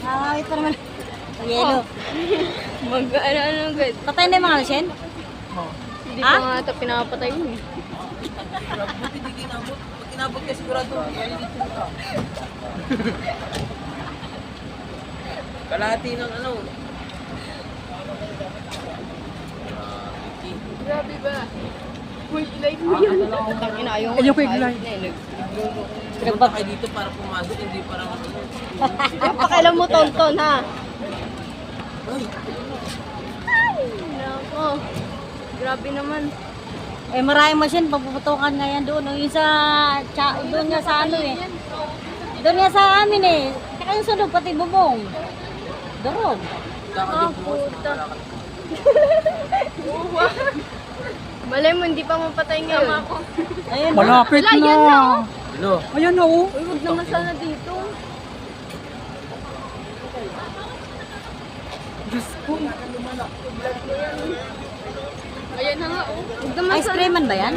Ito naman. Yelo. Ano good. Patay na yung mga lasyen? Hindi pa nga ito pinapatay yun eh. Buti di kinabot. Pag kinabot ka sigurado, dito ka. Kalahati ng ano. Grabe ba? Uy, light mo yan. Ayaw ko i-glide. Pumunta kayo dito para pumasok, hindi para ano. Pakialam mo, Tonton, ha? Ay, Nako. Grabe naman. Eh maraming machine, papuputukan nga yan doon. Yung sa, doon nga sa ano eh. Doon nga sa amin eh. Kaya yung sunod, pati bubong. Doon. kakadyo po. Malay mo, hindi pa mapatay ngayon. Ayun. Malapit Wala, yan na. Ano? Ayan na oh. Uy, huwag naman sana dito. Diyos ko. Ayan na nga, oh. Huwag naman Ice creaman ba yan?